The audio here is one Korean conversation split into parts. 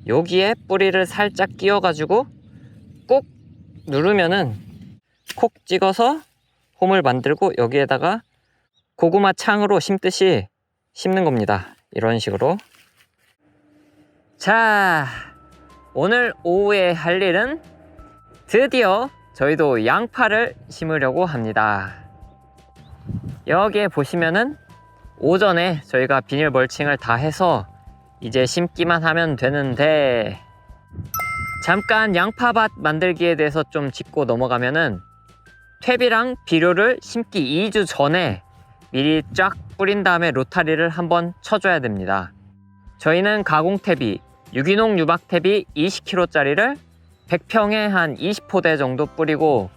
여기에 뿌리를 살짝 끼워 가지고 꾹 누르면은 콕 찍어서 홈을 만들고 여기에다가 고구마 창으로 심듯이 심는 겁니다. 이런 식으로. 자, 오늘 오후에 할 일은 드디어 저희도 양파를 심으려고 합니다. 여기에 보시면은 오전에 저희가 비닐 멀칭을 다 해서 이제 심기만 하면 되는데, 잠깐 양파밭 만들기에 대해서 좀 짚고 넘어가면은 퇴비랑 비료를 심기 2주 전에 미리 쫙 뿌린 다음에 로타리를 한번 쳐줘야 됩니다. 저희는 가공퇴비, 유기농 유박퇴비 20kg짜리를 100평에 한 20포대 정도 뿌리고,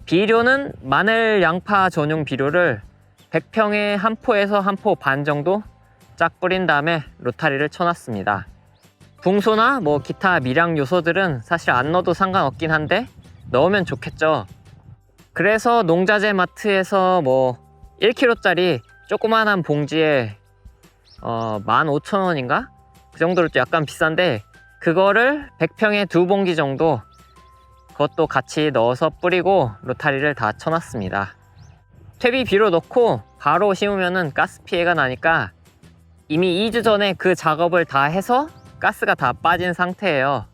비료는 마늘 양파 전용 비료를 100평에 한 포에서 한 포 반 정도 쫙 뿌린 다음에 로타리를 쳐놨습니다. 붕소나 뭐 기타 미량 요소들은 사실 안 넣어도 상관없긴 한데 넣으면 좋겠죠. 그래서 농자재 마트에서 뭐 1kg짜리 조그만한 봉지에 15,000원인가? 그 정도로 약간 비싼데, 그거를 100평에 2봉지 정도 그것도 같이 넣어서 뿌리고 로타리를 다 쳐놨습니다. 퇴비 비료 넣고 바로 심으면은 가스 피해가 나니까 이미 2주 전에 그 작업을 다 해서 가스가 다 빠진 상태예요.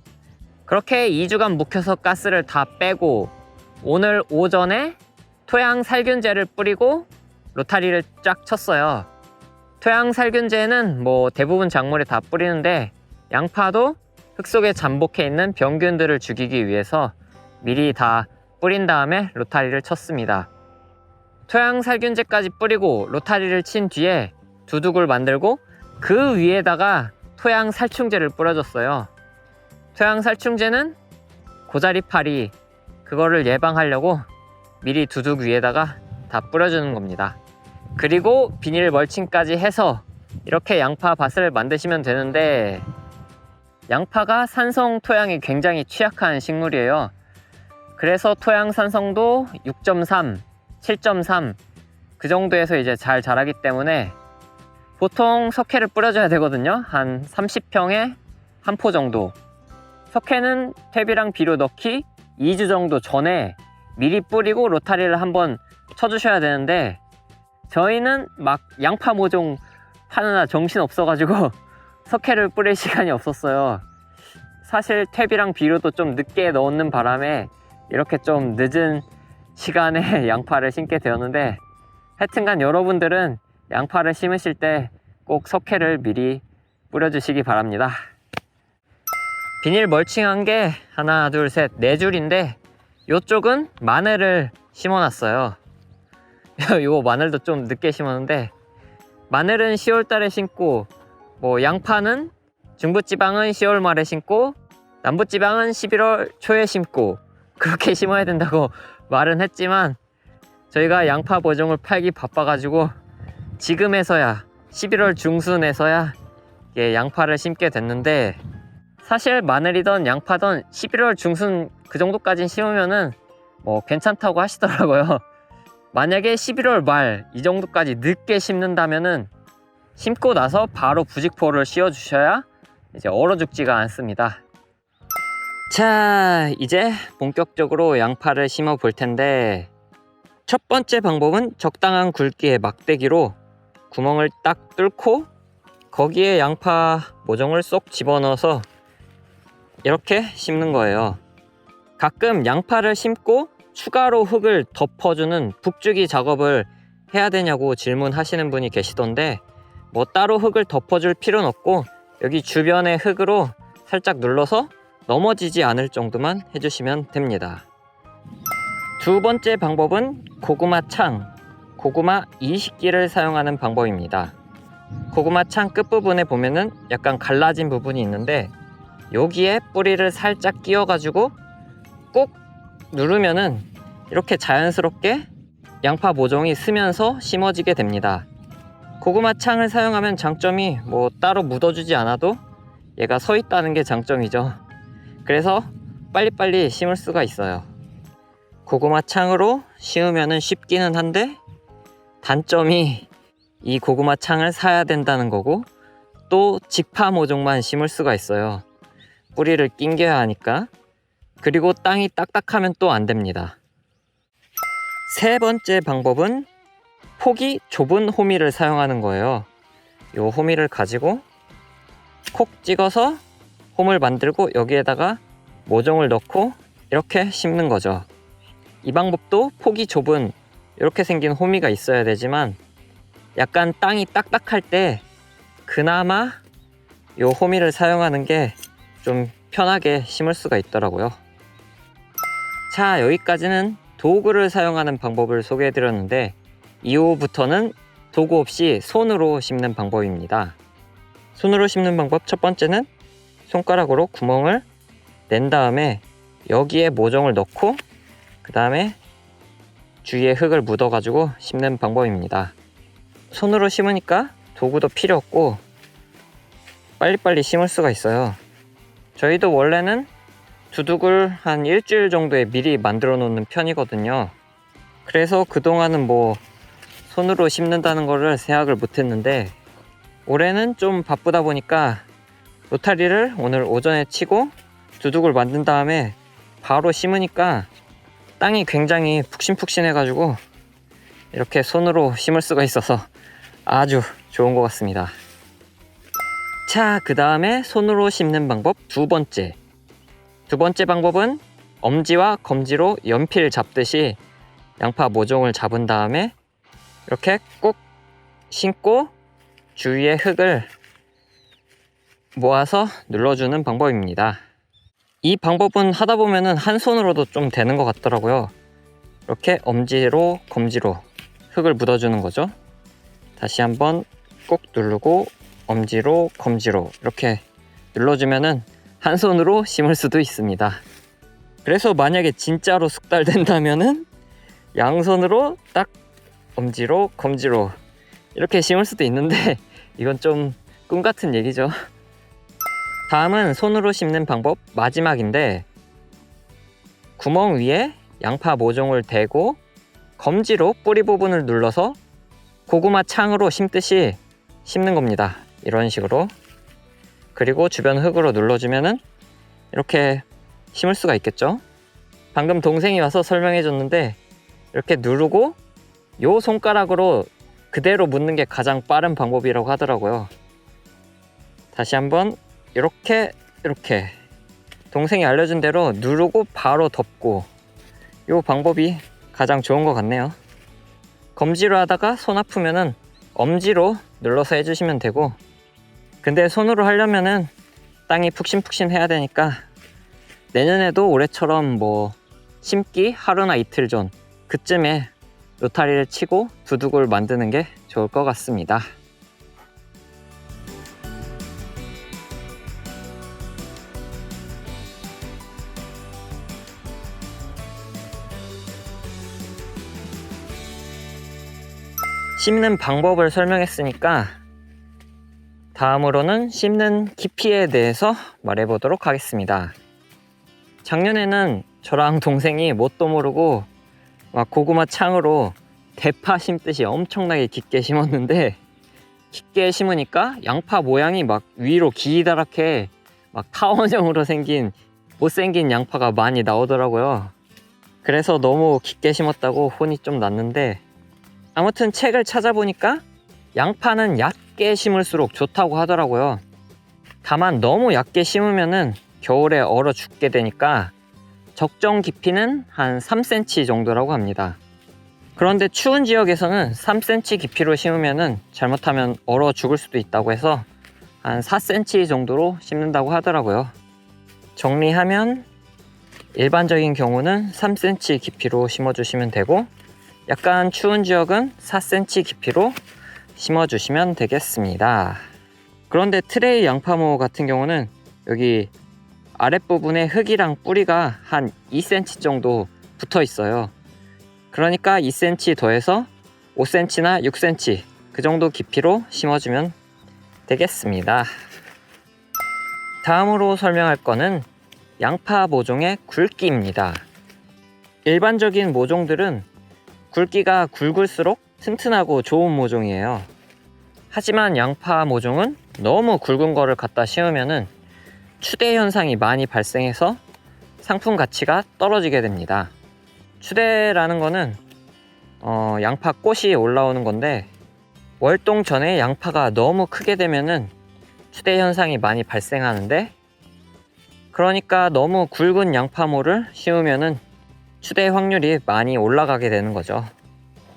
그렇게 2주간 묵혀서 가스를 다 빼고 오늘 오전에 토양 살균제를 뿌리고 로타리를 쫙 쳤어요. 토양 살균제는 뭐 대부분 작물에 다 뿌리는데, 양파도 흙 속에 잠복해 있는 병균들을 죽이기 위해서 미리 다 뿌린 다음에 로타리를 쳤습니다. 토양 살균제까지 뿌리고 로타리를 친 뒤에 두둑을 만들고 그 위에다가 토양 살충제를 뿌려줬어요. 토양 살충제는 고자리파리, 그거를 예방하려고 미리 두둑 위에다가 다 뿌려주는 겁니다. 그리고 비닐 멀칭까지 해서 이렇게 양파 밭을 만드시면 되는데, 양파가 산성 토양이 굉장히 취약한 식물이에요. 그래서 토양 산성도 6.3, 7.3 그 정도에서 이제 잘 자라기 때문에 보통 석회를 뿌려줘야 되거든요. 한 30평에 한 포 정도. 석회는 퇴비랑 비료 넣기 2주 정도 전에 미리 뿌리고 로타리를 한번 쳐주셔야 되는데, 저희는 막 양파 모종 파느라 정신 없어가지고 석회를 뿌릴 시간이 없었어요. 사실 퇴비랑 비료도 좀 늦게 넣는 바람에 이렇게 좀 늦은 시간에 양파를 심게 되었는데, 하여튼간 여러분들은 양파를 심으실 때 꼭 석회를 미리 뿌려주시기 바랍니다. 비닐 멀칭한 게 하나 둘 셋 4줄인데 이쪽은 마늘을 심어놨어요. 이거 마늘도 좀 늦게 심었는데, 마늘은 10월 달에 심고, 뭐 양파는 중부지방은 10월 말에 심고 남부지방은 11월 초에 심고, 그렇게 심어야 된다고 말은 했지만 저희가 양파 모종을 팔기 바빠가지고 지금에서야 11월 중순에서야 양파를 심게 됐는데, 사실 마늘이던 양파던 11월 중순 그 정도까지 심으면은 뭐 괜찮다고 하시더라고요. 만약에 11월 말 이 정도까지 늦게 심는다면은 심고 나서 바로 부직포를 씌워 주셔야 이제 얼어 죽지가 않습니다. 자, 이제 본격적으로 양파를 심어 볼 텐데, 첫 번째 방법은 적당한 굵기의 막대기로 구멍을 딱 뚫고 거기에 양파 모종을 쏙 집어넣어서 이렇게 심는 거예요. 가끔 양파를 심고 추가로 흙을 덮어주는 북주기 작업을 해야 되냐고 질문하시는 분이 계시던데, 뭐 따로 흙을 덮어줄 필요는 없고 여기 주변에 흙으로 살짝 눌러서 넘어지지 않을 정도만 해주시면 됩니다. 두 번째 방법은 고구마 창, 고구마 이식기를 사용하는 방법입니다. 고구마 창 끝부분에 보면은 약간 갈라진 부분이 있는데, 여기에 뿌리를 살짝 끼워 가지고 꾹 누르면은 이렇게 자연스럽게 양파 모종이 스면서 심어지게 됩니다. 고구마 창을 사용하면 장점이 뭐 따로 묻어주지 않아도 얘가 서 있다는 게 장점이죠. 그래서 빨리빨리 심을 수가 있어요. 고구마 창으로 심으면 쉽기는 한데, 단점이 이 고구마 창을 사야 된다는 거고, 또 직파 모종만 심을 수가 있어요. 뿌리를 낑겨야 하니까. 그리고 땅이 딱딱하면 또 안 됩니다. 세 번째 방법은 폭이 좁은 호미를 사용하는 거예요. 이 호미를 가지고 콕 찍어서 홈을 만들고 여기에다가 모종을 넣고 이렇게 심는 거죠. 이 방법도 폭이 좁은 이렇게 생긴 호미가 있어야 되지만 약간 땅이 딱딱할 때 그나마 이 호미를 사용하는 게 좀 편하게 심을 수가 있더라고요. 자, 여기까지는 도구를 사용하는 방법을 소개해 드렸는데 이후부터는 도구 없이 손으로 심는 방법입니다. 손으로 심는 방법 첫 번째는 손가락으로 구멍을 낸 다음에 여기에 모종을 넣고 그 다음에 주위에 흙을 묻어 가지고 심는 방법입니다. 손으로 심으니까 도구도 필요 없고 빨리빨리 심을 수가 있어요. 저희도 원래는 두둑을 한 일주일 정도에 미리 만들어 놓는 편이거든요. 그래서 그동안은 뭐 손으로 심는다는 거를 생각을 못 했는데 올해는 좀 바쁘다 보니까 로타리를 오늘 오전에 치고 두둑을 만든 다음에 바로 심으니까 땅이 굉장히 푹신푹신해 가지고 이렇게 손으로 심을 수가 있어서 아주 좋은 것 같습니다. 자, 그 다음에 손으로 심는 방법 두 번째 방법은 엄지와 검지로 연필 잡듯이 양파 모종을 잡은 다음에 이렇게 꾹 심고 주위에 흙을 모아서 눌러주는 방법입니다. 이 방법은 하다 보면은 한 손으로도 좀 되는 것 같더라고요. 이렇게 엄지로 검지로 흙을 묻어주는 거죠. 다시 한번 꾹 누르고 엄지로 검지로 이렇게 눌러주면은 한 손으로 심을 수도 있습니다. 그래서 만약에 진짜로 숙달된다면은 양손으로 딱 엄지로 검지로 이렇게 심을 수도 있는데 이건 좀 꿈같은 얘기죠. 다음은 손으로 심는 방법 마지막인데 구멍 위에 양파 모종을 대고 검지로 뿌리 부분을 눌러서 고구마 창으로 심듯이 심는 겁니다. 이런 식으로. 그리고 주변 흙으로 눌러주면은 이렇게 심을 수가 있겠죠. 방금 동생이 와서 설명해 줬는데 이렇게 누르고 요 손가락으로 그대로 묻는 게 가장 빠른 방법이라고 하더라고요. 다시 한번 이렇게 동생이 알려준 대로 누르고 바로 덮고 요 방법이 가장 좋은 것 같네요. 검지로 하다가 손 아프면은 엄지로 눌러서 해주시면 되고 근데 손으로 하려면은 땅이 푹신푹신 해야 되니까 내년에도 올해처럼 뭐 심기 하루나 이틀 전 그쯤에 로타리를 치고 두둑을 만드는 게 좋을 것 같습니다. 심는 방법을 설명했으니까 다음으로는 심는 깊이에 대해서 말해보도록 하겠습니다. 작년에는 저랑 동생이 뭣도 모르고 막 고구마 창으로 대파 심듯이 엄청나게 깊게 심었는데 깊게 심으니까 양파 모양이 막 위로 기다랗게 막 타원형으로 생긴 못생긴 양파가 많이 나오더라고요. 그래서 너무 깊게 심었다고 혼이 좀 났는데 아무튼 책을 찾아보니까 양파는 얕게 심을수록 좋다고 하더라고요. 다만 너무 얕게 심으면은 겨울에 얼어 죽게 되니까 적정 깊이는 한 3cm 정도라고 합니다. 그런데 추운 지역에서는 3cm 깊이로 심으면은 잘못하면 얼어 죽을 수도 있다고 해서 한 4cm 정도로 심는다고 하더라고요. 정리하면 일반적인 경우는 3cm 깊이로 심어주시면 되고 약간 추운 지역은 4cm 깊이로 심어주시면 되겠습니다. 그런데 트레이 양파모 같은 경우는 여기 아랫부분에 흙이랑 뿌리가 한 2cm 정도 붙어 있어요. 그러니까 2cm 더해서 5cm나 6cm 그 정도 깊이로 심어주면 되겠습니다. 다음으로 설명할 거는 양파 모종의 굵기입니다. 일반적인 모종들은 굵기가 굵을수록 튼튼하고 좋은 모종이에요. 하지만 양파 모종은 너무 굵은 거를 갖다 심으면은 추대 현상이 많이 발생해서 상품 가치가 떨어지게 됩니다. 추대라는 거는 양파 꽃이 올라오는 건데, 월동 전에 양파가 너무 크게 되면은 추대 현상이 많이 발생하는데, 그러니까 너무 굵은 양파모를 심으면은 추대 확률이 많이 올라가게 되는 거죠.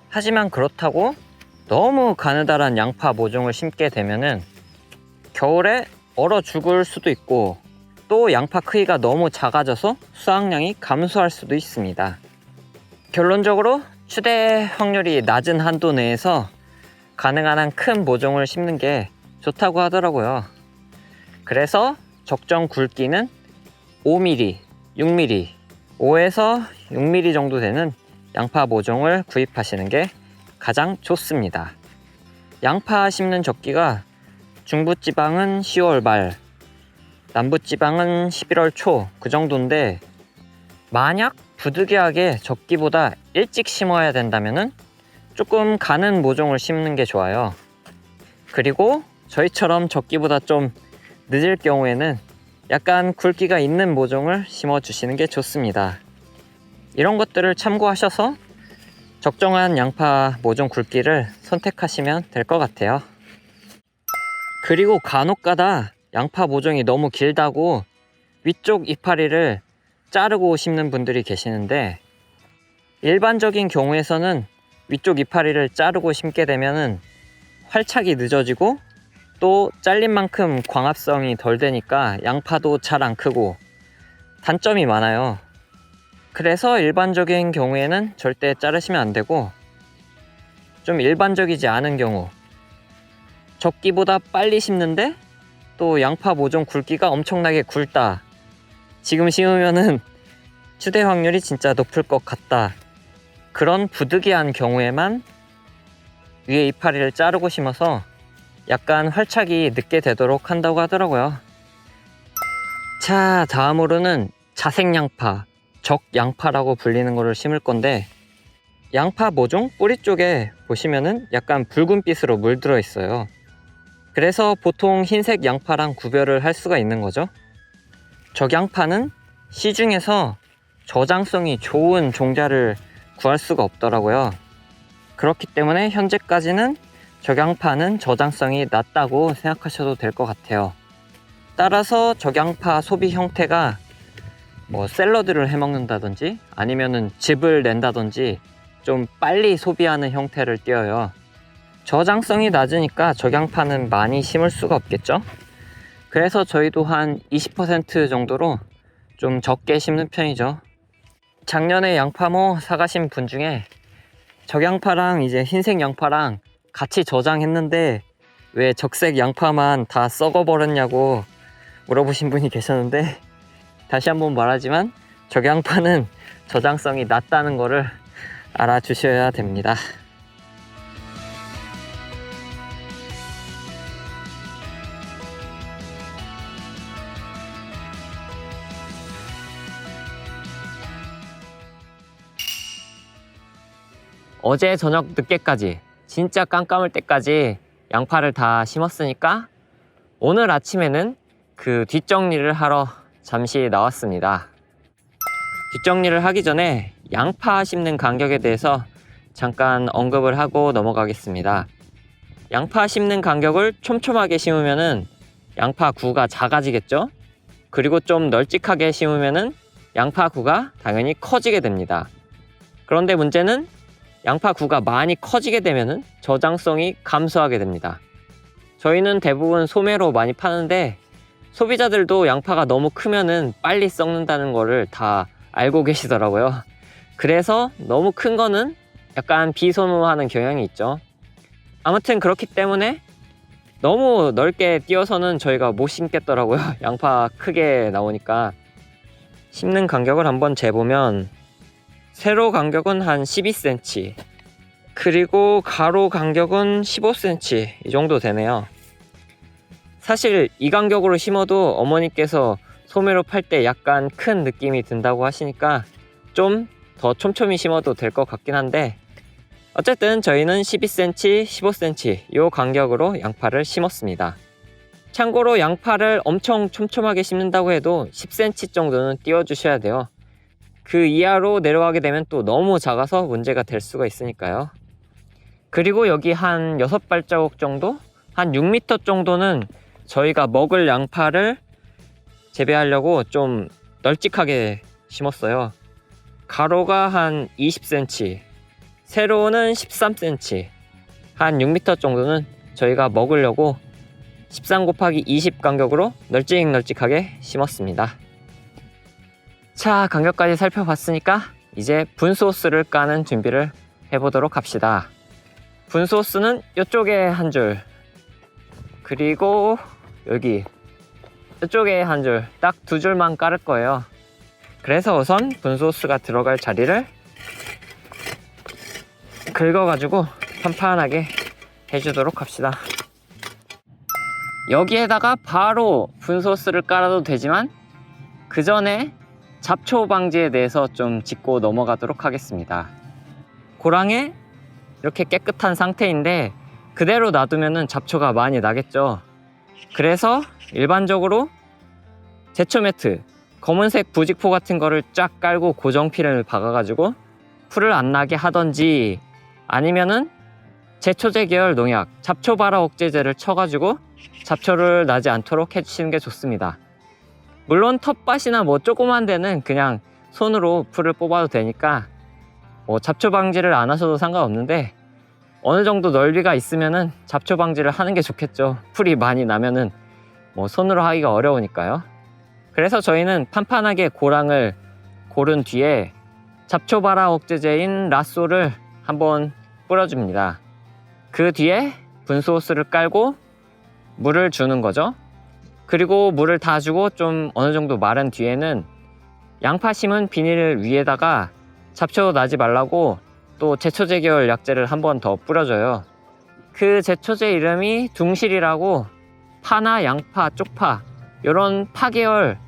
하지만 그렇다고 너무 가느다란 양파 모종을 심게 되면은 겨울에 얼어 죽을 수도 있고, 또 양파 크기가 너무 작아져서 수확량이 감소할 수도 있습니다. 결론적으로 추대 확률이 낮은 한도 내에서 가능한 한 큰 모종을 심는 게 좋다고 하더라고요. 그래서 적정 굵기는 5mm, 6mm, 5에서 6mm 정도 되는 양파 모종을 구입하시는 게 가장 좋습니다. 양파 심는 적기가 중부지방은 10월 말, 남부지방은 11월 초 그 정도인데, 만약 부득이하게 적기보다 일찍 심어야 된다면은 조금 가는 모종을 심는 게 좋아요. 그리고 저희처럼 적기보다 좀 늦을 경우에는 약간 굵기가 있는 모종을 심어 주시는 게 좋습니다. 이런 것들을 참고하셔서 적정한 양파 모종 굵기를 선택하시면 될 것 같아요. 그리고 간혹가다 양파 모종이 너무 길다고 위쪽 이파리를 자르고 심는 분들이 계시는데, 일반적인 경우에서는 위쪽 이파리를 자르고 심게 되면은 활착이 늦어지고, 또 잘린 만큼 광합성이 덜 되니까 양파도 잘 안 크고 단점이 많아요. 그래서 일반적인 경우에는 절대 자르시면 안 되고, 좀 일반적이지 않은 경우, 적기보다 빨리 심는데 또 양파 모종 굵기가 엄청나게 굵다, 지금 심으면은 추대 확률이 진짜 높을 것 같다, 그런 부득이한 경우에만 위에 이파리를 자르고 심어서 약간 활착이 늦게 되도록 한다고 하더라고요. 자, 다음으로는 자색양파, 적양파라고 불리는 거를 심을 건데, 양파 모종 뿌리 쪽에 보시면은 약간 붉은빛으로 물들어 있어요. 그래서 보통 흰색 양파랑 구별을 할 수가 있는 거죠. 적양파는 시중에서 저장성이 좋은 종자를 구할 수가 없더라고요. 그렇기 때문에 현재까지는 적양파는 저장성이 낮다고 생각하셔도 될 것 같아요. 따라서 적양파 소비 형태가 샐러드를 해먹는다든지 아니면은 즙을 낸다든지 좀 빨리 소비하는 형태를 띄어요. 저장성이 낮으니까 적양파는 많이 심을 수가 없겠죠. 그래서 저희도 한 20% 정도로 좀 적게 심는 편이죠. 작년에 양파모 사가신 분 중에 적양파랑 이제 흰색 양파랑 같이 저장했는데 왜 적색 양파만 다 썩어버렸냐고 물어보신 분이 계셨는데, 다시 한번 말하지만 적양파는 저장성이 낮다는 거를 알아주셔야 됩니다. 어제 저녁 늦게까지, 진짜 깜깜할 때까지 양파를 다 심었으니까 오늘 아침에는 그 뒷정리를 하러 잠시 나왔습니다. 뒷정리를 하기 전에 양파 심는 간격에 대해서 잠깐 언급을 하고 넘어가겠습니다. 양파 심는 간격을 촘촘하게 심으면은 양파 구가 작아지겠죠? 그리고 좀 널찍하게 심으면은 양파 구가 당연히 커지게 됩니다. 그런데 문제는 양파 구가 많이 커지게 되면은 저장성이 감소하게 됩니다. 저희는 대부분 소매로 많이 파는데, 소비자들도 양파가 너무 크면은 빨리 썩는다는 거를 다 알고 계시더라고요. 그래서 너무 큰 거는 약간 비선호하는 경향이 있죠. 아무튼 그렇기 때문에 너무 넓게 띄어서는 저희가 못 심겠더라고요. 양파 크게 나오니까. 심는 간격을 한번 재보면 세로 간격은 한 12cm, 그리고 가로 간격은 15cm 이 정도 되네요. 사실 이 간격으로 심어도 어머니께서 소매로 팔 때 약간 큰 느낌이 든다고 하시니까 좀 더 촘촘히 심어도 될 것 같긴 한데, 어쨌든 저희는 12cm, 15cm 이 간격으로 양파를 심었습니다. 참고로 양파를 엄청 촘촘하게 심는다고 해도 10cm 정도는 띄워주셔야 돼요. 그 이하로 내려가게 되면 또 너무 작아서 문제가 될 수가 있으니까요. 그리고 여기 한 6발자국 정도? 한 6m 정도는 저희가 먹을 양파를 재배하려고 좀 널찍하게 심었어요. 가로가 한 20cm, 세로는 13cm, 한 6m 정도는 저희가 먹으려고 13 곱하기 20 간격으로 널찍널찍하게 심었습니다. 자, 간격까지 살펴봤으니까 이제 분소스를 까는 준비를 해보도록 합시다. 분소스는 이쪽에 한 줄, 그리고 여기 이쪽에 한 줄, 딱 2줄만 깔을 거예요. 그래서 우선 분소스가 들어갈 자리를 긁어가지고 판판하게 해주도록 합시다. 여기에다가 바로 분소스를 깔아도 되지만 그 전에 잡초 방지에 대해서 좀 짚고 넘어가도록 하겠습니다. 고랑에 이렇게 깨끗한 상태인데 그대로 놔두면 잡초가 많이 나겠죠. 그래서 일반적으로 제초 매트, 검은색 부직포 같은 거를 쫙 깔고 고정필을 박아가지고 풀을 안 나게 하던지, 아니면은 제초제 계열 농약, 잡초 발화 억제제를 쳐가지고 잡초를 나지 않도록 해주시는 게 좋습니다. 물론 텃밭이나 뭐 조그만 데는 그냥 손으로 풀을 뽑아도 되니까 뭐 잡초 방지를 안 하셔도 상관없는데, 어느 정도 넓이가 있으면은 잡초 방지를 하는 게 좋겠죠. 풀이 많이 나면은 뭐 손으로 하기가 어려우니까요. 그래서 저희는 판판하게 고랑을 고른 뒤에 잡초 발화 억제제인 라쏘를 한번 뿌려줍니다. 그 뒤에 분소스를 깔고 물을 주는 거죠. 그리고 물을 다 주고 좀 어느 정도 마른 뒤에는 양파 심은 비닐 위에다가 잡초 나지 말라고 또 제초제 계열 약제를 한 번 더 뿌려줘요. 그 제초제 이름이 둥실이라고, 파나 양파, 쪽파 이런 파계열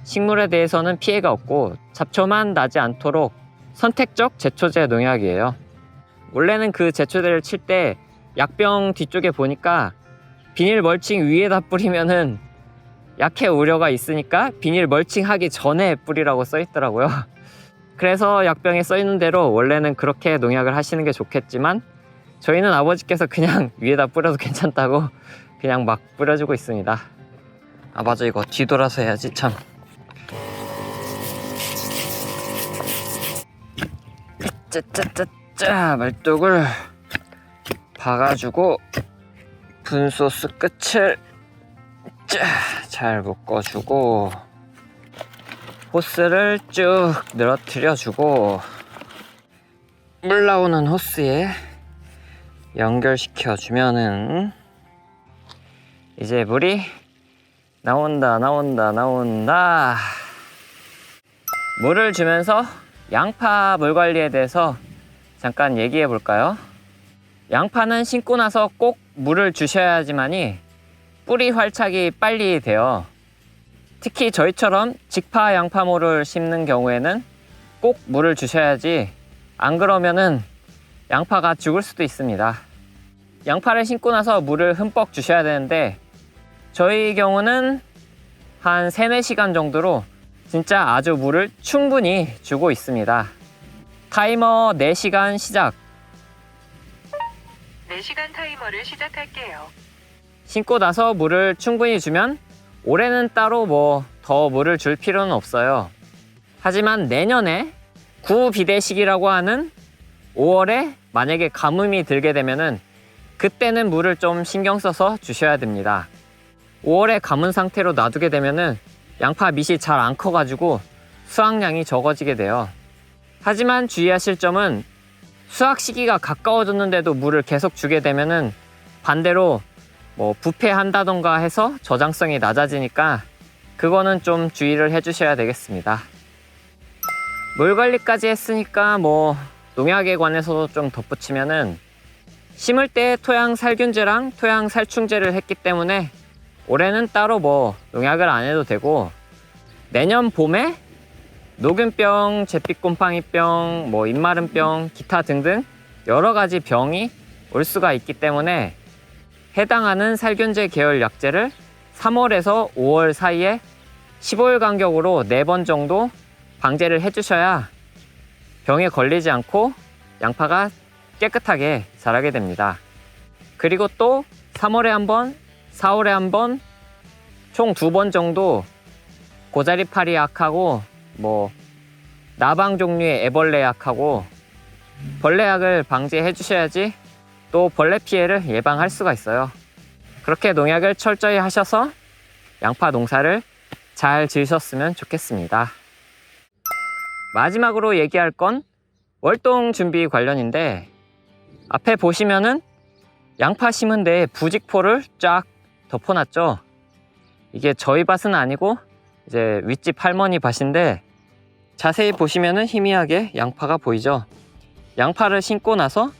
식물에 대해서는 피해가 없고 잡초만 나지 않도록 선택적 제초제 농약이에요. 원래는 그 제초제를 칠 때 약병 뒤쪽에 보니까 비닐 멀칭 위에다 뿌리면은 약해 우려가 있으니까 비닐 멀칭하기 전에 뿌리라고 써 있더라고요. 그래서 약병에 써 있는 대로 원래는 그렇게 농약을 하시는 게 좋겠지만 저희는 아버지께서 그냥 위에다 뿌려도 괜찮다고 그냥 막 뿌려주고 있습니다. 아 맞아, 이거 뒤돌아서 해야지 참. 짜짜짜짜 말뚝을 박아주고 분소스 끝을 잘 묶어주고 호스를 쭉 늘어뜨려주고 물 나오는 호스에 연결시켜주면은 이제 물이 나온다. 물을 주면서 양파 물 관리에 대해서 잠깐 얘기해 볼까요? 양파는 심고 나서 꼭 물을 주셔야지만이 뿌리 활착이 빨리 돼요. 특히 저희처럼 직파 양파모를 심는 경우에는 꼭 물을 주셔야지, 안 그러면은 양파가 죽을 수도 있습니다. 양파를 심고 나서 물을 흠뻑 주셔야 되는데 저희 경우는 한 3-4시간 정도로 진짜 아주 물을 충분히 주고 있습니다. 타이머 4시간 시작. 4시간 타이머를 시작할게요. 심고 나서 물을 충분히 주면 올해는 따로 뭐 더 물을 줄 필요는 없어요. 하지만 내년에 구비대식이라고 하는 5월에 만약에 가뭄이 들게 되면은 그때는 물을 좀 신경 써서 주셔야 됩니다. 5월에 가문 상태로 놔두게 되면은 양파 밑이 잘 안 커가지고 수확량이 적어지게 돼요. 하지만 주의하실 점은 수확 시기가 가까워졌는데도 물을 계속 주게 되면은 반대로 뭐 부패한다던가 해서 저장성이 낮아지니까 그거는 좀 주의를 해주셔야 되겠습니다. 물 관리까지 했으니까 뭐 농약에 관해서도 좀 덧붙이면은, 심을 때 토양 살균제랑 토양 살충제를 했기 때문에 올해는 따로 뭐 농약을 안 해도 되고, 내년 봄에 녹균병, 잿빛곰팡이병, 뭐 잎마름병, 기타 등등 여러 가지 병이 올 수가 있기 때문에 해당하는 살균제 계열 약제를 3월에서 5월 사이에 15일 간격으로 4번 정도 방제를 해주셔야 병에 걸리지 않고 양파가 깨끗하게 자라게 됩니다. 그리고 또 3월에 한 번, 4월에 한 번, 총 2번 정도 고자리파리 약하고 나방 종류의 애벌레 약하고 벌레 약을 방지해 주셔야지 또 벌레 피해를 예방할 수가 있어요. 그렇게 농약을 철저히 하셔서 양파 농사를 잘 지으셨으면 좋겠습니다. 마지막으로 얘기할 건 월동 준비 관련인데, 앞에 보시면은 양파 심은 데에 부직포를 쫙 덮어놨죠. 이게 저희 밭은 아니고 이제 윗집 할머니 밭인데, 자세히 보시면은 희미하게 양파가 보이죠. 양파를 심고 나서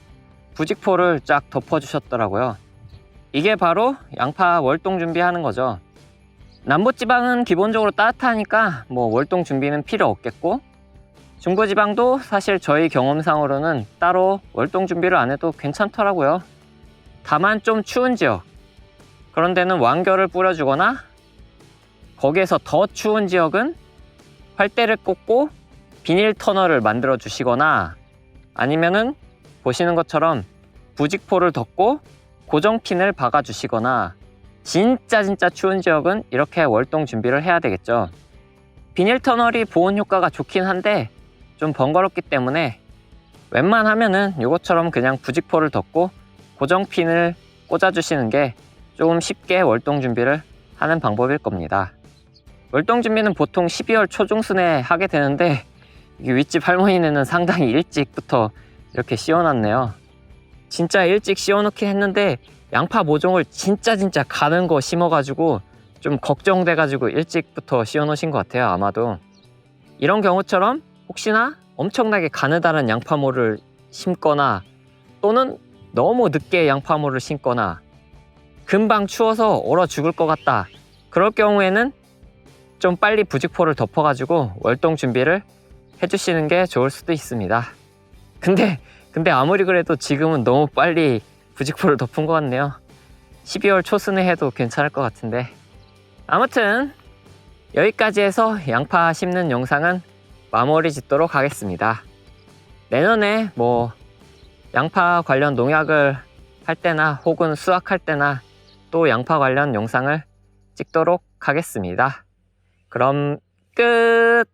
부직포를 쫙 덮어주셨더라고요. 이게 바로 양파 월동 준비하는 거죠. 남부지방은 기본적으로 따뜻하니까 월동 준비는 필요 없겠고, 중부지방도 사실 저희 경험상으로는 따로 월동 준비를 안 해도 괜찮더라고요. 다만 좀 추운 지역, 그런 데는 완결을 뿌려주거나, 거기에서 더 추운 지역은 활대를 꽂고 비닐 터널을 만들어 주시거나, 아니면은 보시는 것처럼 부직포를 덮고 고정핀을 박아 주시거나, 진짜 추운 지역은 이렇게 월동 준비를 해야 되겠죠. 비닐 터널이 보온 효과가 좋긴 한데 좀 번거롭기 때문에 웬만하면은 이것처럼 그냥 부직포를 덮고 고정핀을 꽂아 주시는 게 좀 쉽게 월동 준비를 하는 방법일 겁니다. 월동 준비는 보통 12월 초중순에 하게 되는데, 이 윗집 할머니네는 상당히 일찍부터 이렇게 씌워놨네요. 진짜 일찍 씌워놓긴 했는데 양파 모종을 진짜 가는 거 심어가지고 좀 걱정돼가지고 일찍부터 씌워놓으신 것 같아요. 아마도 이런 경우처럼 혹시나 엄청나게 가느다란 양파모를 심거나, 또는 너무 늦게 양파모를 심거나 금방 추워서 얼어 죽을 것 같다, 그럴 경우에는 좀 빨리 부직포를 덮어가지고 월동 준비를 해주시는 게 좋을 수도 있습니다. 근데 아무리 그래도 지금은 너무 빨리 부직포를 덮은 것 같네요. 12월 초순에 해도 괜찮을 것 같은데. 아무튼 여기까지 해서 양파 심는 영상은 마무리 짓도록 하겠습니다. 내년에 양파 관련 농약을 할 때나 혹은 수확할 때나 또 양파 관련 영상을 찍도록 하겠습니다. 그럼 끝!